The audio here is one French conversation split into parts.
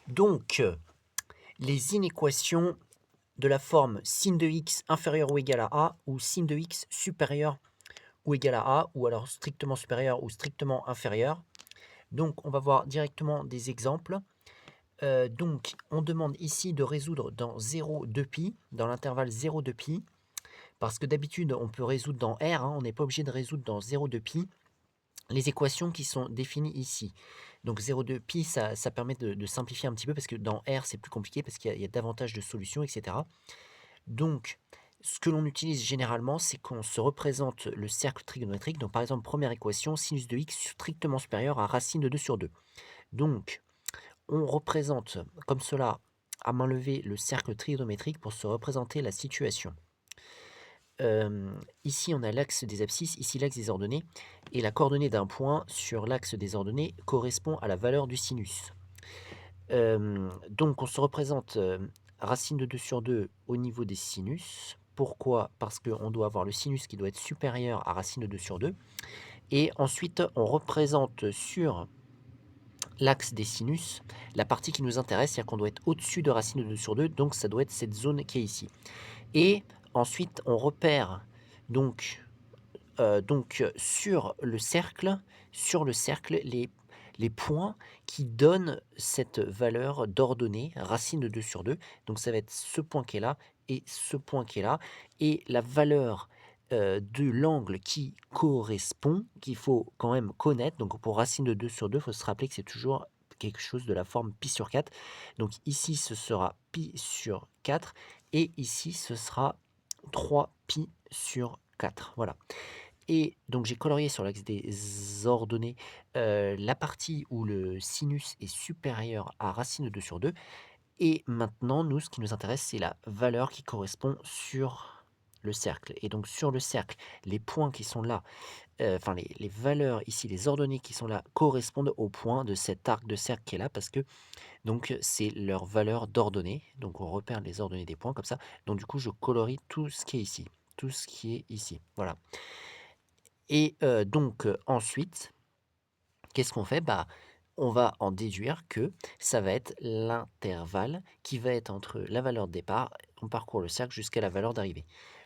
Donc, les inéquations de la forme sin de x inférieur ou égal à a ou sin de x supérieur ou égal à a, ou alors strictement supérieur ou strictement inférieur. Donc, on va voir directement des exemples. Donc, on demande ici de résoudre dans 0, 2π, dans l'intervalle 0, 2π, parce que d'habitude, on peut résoudre dans R, on n'est pas obligé de résoudre dans 0, 2π, les équations qui sont définies ici. Donc 0,2π, ça permet de simplifier un petit peu, parce que dans R, c'est plus compliqué, parce qu'il y a davantage de solutions, etc. Donc, ce que l'on utilise généralement, c'est qu'on se représente le cercle trigonométrique. Donc, par exemple, première équation, sinus de x strictement supérieur à racine de 2 sur 2. Donc, on représente comme cela, à main levée, le cercle trigonométrique pour se représenter la situation. Ici, on a l'axe des abscisses, ici l'axe des ordonnées, et la coordonnée d'un point sur l'axe des ordonnées correspond à la valeur du sinus. Donc, on se représente racine de 2 sur 2 au niveau des sinus. Pourquoi? Parce qu'on doit avoir le sinus qui doit être supérieur à racine de 2 sur 2. Et ensuite, on représente sur l'axe des sinus la partie qui nous intéresse, c'est-à-dire qu'on doit être au-dessus de racine de 2 sur 2, donc ça doit être cette zone qui est ici. Et ensuite, on repère donc, sur le cercle, les points qui donnent cette valeur d'ordonnée, racine de 2 sur 2. Donc ça va être ce point qui est là et ce point qui est là. Et la valeur de l'angle qui correspond, qu'il faut quand même connaître. Donc pour racine de 2 sur 2, il faut se rappeler que c'est toujours quelque chose de la forme pi sur 4. Donc ici, ce sera pi sur 4. Et ici, ce sera 3pi sur 4. Voilà. Et donc j'ai colorié sur l'axe des ordonnées la partie où le sinus est supérieur à racine de 2 sur 2. Et maintenant, nous, ce qui nous intéresse, c'est la valeur qui correspond sur le cercle. Et donc sur le cercle, les points qui sont là, enfin les valeurs ici, les ordonnées qui sont là, correspondent aux points de cet arc de cercle qui est là, parce que donc c'est leur valeur d'ordonnée. Donc on repère les ordonnées des points comme ça. Donc du coup, je colorie tout ce qui est ici. Tout ce qui est ici. Voilà. Et donc ensuite, qu'est-ce qu'on fait? Bah, on va en déduire que ça va être l'intervalle qui va être entre la valeur de départ, on parcourt le cercle jusqu'à la valeur d'arrivée.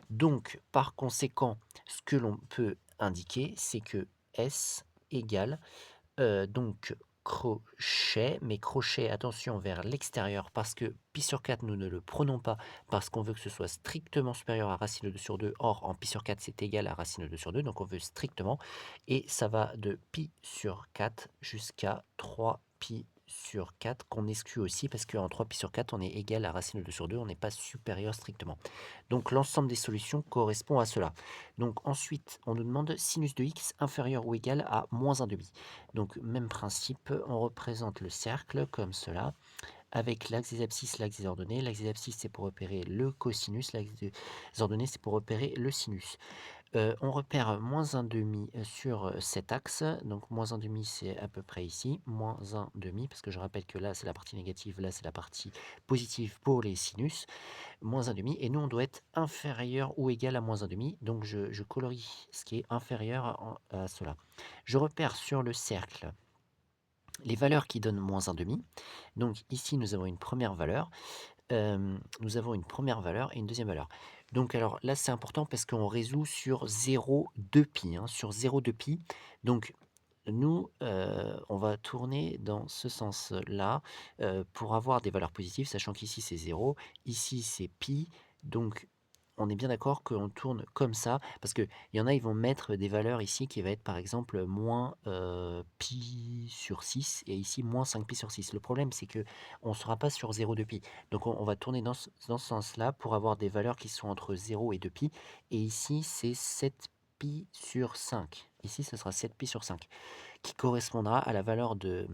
Donc, par conséquent, ce que l'on peut indiquer, c'est que S égale donc crochet, mais crochet, attention, vers l'extérieur, parce que pi sur 4, nous ne le prenons pas, parce qu'on veut que ce soit strictement supérieur à racine de 2 sur 2. Or, en pi sur 4, c'est égal à racine de 2 sur 2, donc on veut strictement. Et ça va de pi sur 4 jusqu'à 3pi sur 4, qu'on exclut aussi, parce qu'en 3pi sur 4, on est égal à racine de 2 sur 2, on n'est pas supérieur strictement. Donc l'ensemble des solutions correspond à cela. Donc ensuite, on nous demande sinus de x inférieur ou égal à moins 1,5. Donc même principe, on représente le cercle comme cela, avec l'axe des abscisses, l'axe des ordonnées. L'axe des abscisses, c'est pour repérer le cosinus, l'axe des ordonnées, c'est pour repérer le sinus. On repère moins 1,5 sur cet axe, donc moins 1,5 c'est à peu près ici, moins 1,5, parce que je rappelle que là c'est la partie négative, là c'est la partie positive pour les sinus, moins 1,5, et nous on doit être inférieur ou égal à moins 1,5, donc je colorie ce qui est inférieur à cela. Je repère sur le cercle les valeurs qui donnent moins 1,5. Donc ici, nous avons une première valeur. Nous avons une première valeur et une deuxième valeur. Donc alors là, c'est important parce qu'on résout sur 0,2pi. Sur 0,2pi. Donc nous, on va tourner dans ce sens-là pour avoir des valeurs positives, sachant qu'ici, c'est 0. Ici, c'est pi. Donc on est bien d'accord qu'on tourne comme ça, parce qu'il y en a, ils vont mettre des valeurs ici qui va être par exemple moins pi sur 6 et ici moins 5pi sur 6. Le problème, c'est que on ne sera pas sur 0,2pi. Donc on va tourner dans ce sens-là pour avoir des valeurs qui sont entre 0 et 2pi. Et ici, c'est 7pi sur 5. Ici, ce sera 7pi sur 5, qui correspondra à la valeur de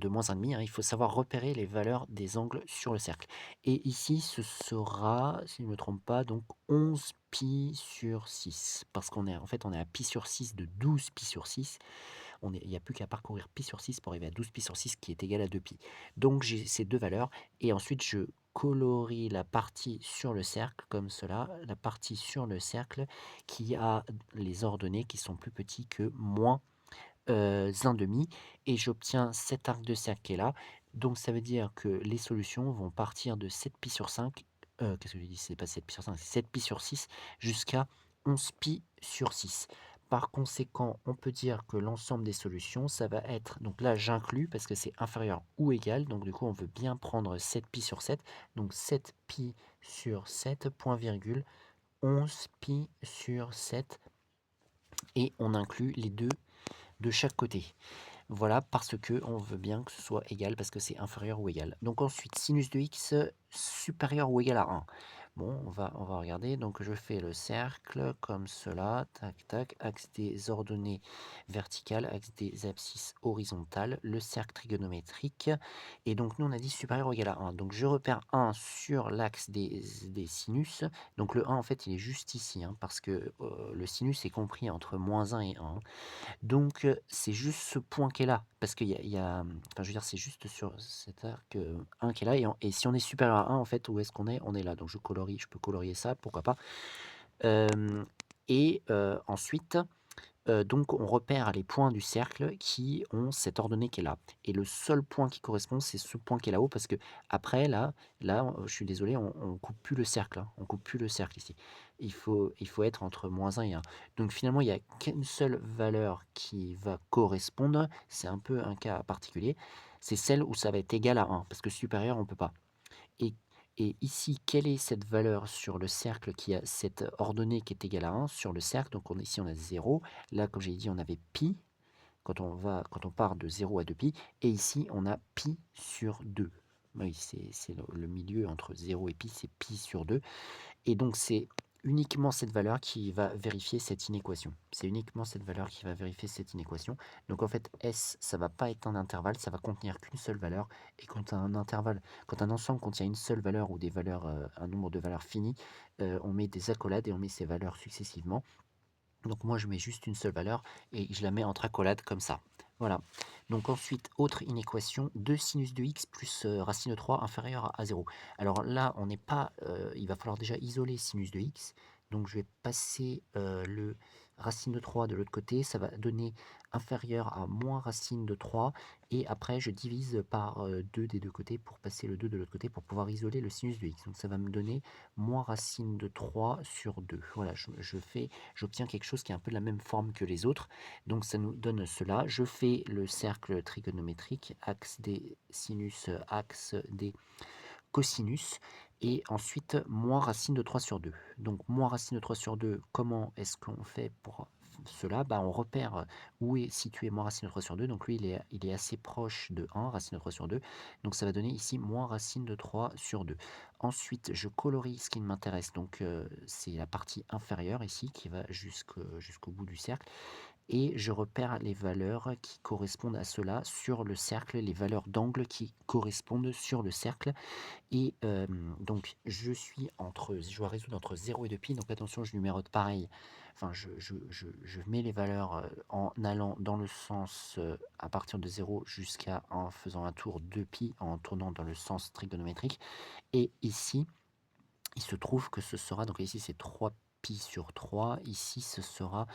moins 1,5. Il faut savoir repérer les valeurs des angles sur le cercle. Et ici, ce sera, si je ne me trompe pas, donc 11 pi sur 6. Parce qu'on est, en fait, on est à pi sur 6 de 12 pi sur 6. Il n'y a plus qu'à parcourir pi sur 6 pour arriver à 12 pi sur 6, qui est égal à 2 pi. Donc j'ai ces deux valeurs. Et ensuite, je colorie la partie sur le cercle, comme cela. La partie sur le cercle qui a les ordonnées qui sont plus petits que moins 1,5, et j'obtiens cet arc de cercle qui est là. Donc ça veut dire que les solutions vont partir de 7 π sur 5, qu'est-ce que j'ai dit? C'est pas 7 π sur 5, c'est 7 π sur 6 jusqu'à 11 π sur 6. Par conséquent, on peut dire que l'ensemble des solutions, ça va être, donc là j'inclus parce que c'est inférieur ou égal, donc du coup on veut bien prendre 7 π sur 7, donc 7 π sur 7, point virgule, 11 π sur 7, et on inclut les deux de chaque côté. Voilà, parce que on veut bien que ce soit égal, parce que c'est inférieur ou égal. Donc ensuite, sinus de x supérieur ou égal à 1. Bon, on va regarder. Donc je fais le cercle comme cela, tac, tac, axe des ordonnées verticales, axe des abscisses horizontales, le cercle trigonométrique. Et donc nous, on a dit supérieur ou égal à 1. Donc je repère 1 sur l'axe des sinus. Donc le 1, en fait, il est juste ici, hein, parce que le sinus est compris entre -1 et 1. Donc, c'est juste ce point qui est là, parce qu'il y a, enfin, je veux dire, c'est juste sur cet arc, 1 qui est là, et si on est supérieur à 1, en fait, où est-ce qu'on est? On est là, donc je peux colorier ça, pourquoi pas. Hem et ensuite, donc on repère les points du cercle qui ont cette ordonnée qui est là, et le seul point qui correspond, c'est ce point qui est là-haut, parce qu'après là, je suis désolé, on coupe plus le cercle, hein, on coupe plus le cercle ici. Il faut être entre -1 et 1. Donc finalement, il y a qu'une seule valeur qui va correspondre, c'est un peu un cas particulier, c'est celle où ça va être égal à 1, parce que supérieur, on peut pas. Et et ici, quelle est cette valeur sur le cercle qui a cette ordonnée qui est égale à 1 sur le cercle? Donc ici on a 0. Là, comme j'ai dit, on avait pi quand on part de 0 à 2 π, et ici on a pi sur 2. Oui, c'est le milieu entre 0 et pi, c'est pi sur 2. Et donc c'est uniquement cette valeur qui va vérifier cette inéquation. C'est uniquement cette valeur qui va vérifier cette inéquation. Donc en fait, S, ça va pas être un intervalle, ça va contenir qu'une seule valeur. Et quand un ensemble contient une seule valeur, ou des valeurs, un nombre de valeurs fini, on met des accolades et on met ces valeurs successivement. Donc moi je mets juste une seule valeur et je la mets entre accolades comme ça. Voilà. Donc ensuite, autre inéquation, 2 sinus de x plus racine de 3 inférieur à 0. Alors là, on n'est pas, il va falloir déjà isoler sinus de x. Donc je vais passer le racine de 3 de l'autre côté. Ça va donner inférieur à moins racine de 3. Et après, je divise par 2 des deux côtés pour passer le 2 de l'autre côté pour pouvoir isoler le sinus de x. Donc ça va me donner moins racine de 3 sur 2. Voilà, j'obtiens quelque chose qui est un peu de la même forme que les autres. Donc ça nous donne cela. Je fais le cercle trigonométrique, axe des sinus, axe des cosinus, et ensuite moins racine de 3 sur 2. Donc moins racine de 3 sur 2, comment est-ce qu'on fait pour cela? Bah, on repère où est situé moins racine de 3 sur 2. Donc lui, il est assez proche de 1, racine de 3 sur 2. Donc ça va donner ici moins racine de 3 sur 2. Ensuite, je colorie ce qui m'intéresse. Donc c'est la partie inférieure ici qui va jusqu'au bout du cercle. Et je repère les valeurs qui correspondent à cela sur le cercle, les valeurs d'angle qui correspondent sur le cercle. Et donc je dois résoudre entre 0 et 2π, donc attention, je numérote pareil. Enfin, je mets les valeurs en allant dans le sens à partir de 0 jusqu'à, en faisant un tour 2π, en tournant dans le sens trigonométrique. Et ici, il se trouve que ce sera, donc ici c'est 3π sur 3, ici ce sera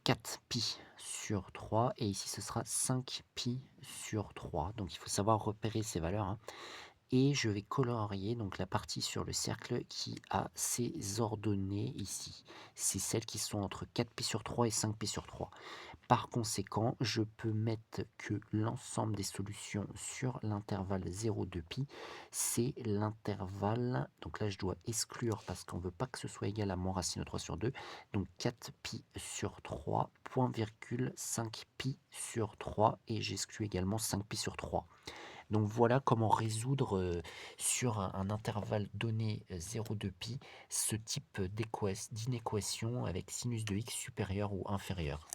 4π sur 3, et ici ce sera 5π sur 3. Donc il faut savoir repérer ces valeurs, hein. Et je vais colorier donc la partie sur le cercle qui a ces ordonnées ici. C'est celles qui sont entre 4π sur 3 et 5π sur 3. Par conséquent, je peux mettre que l'ensemble des solutions sur l'intervalle 0,2π, c'est l'intervalle, donc là je dois exclure parce qu'on ne veut pas que ce soit égal à moins racine de 3 sur 2, donc 4π sur 3, point virgule 5π sur 3, et j'exclus également 5π sur 3. Donc voilà comment résoudre sur un intervalle donné 0,2π ce type d'inéquation avec sinus de x supérieur ou inférieur.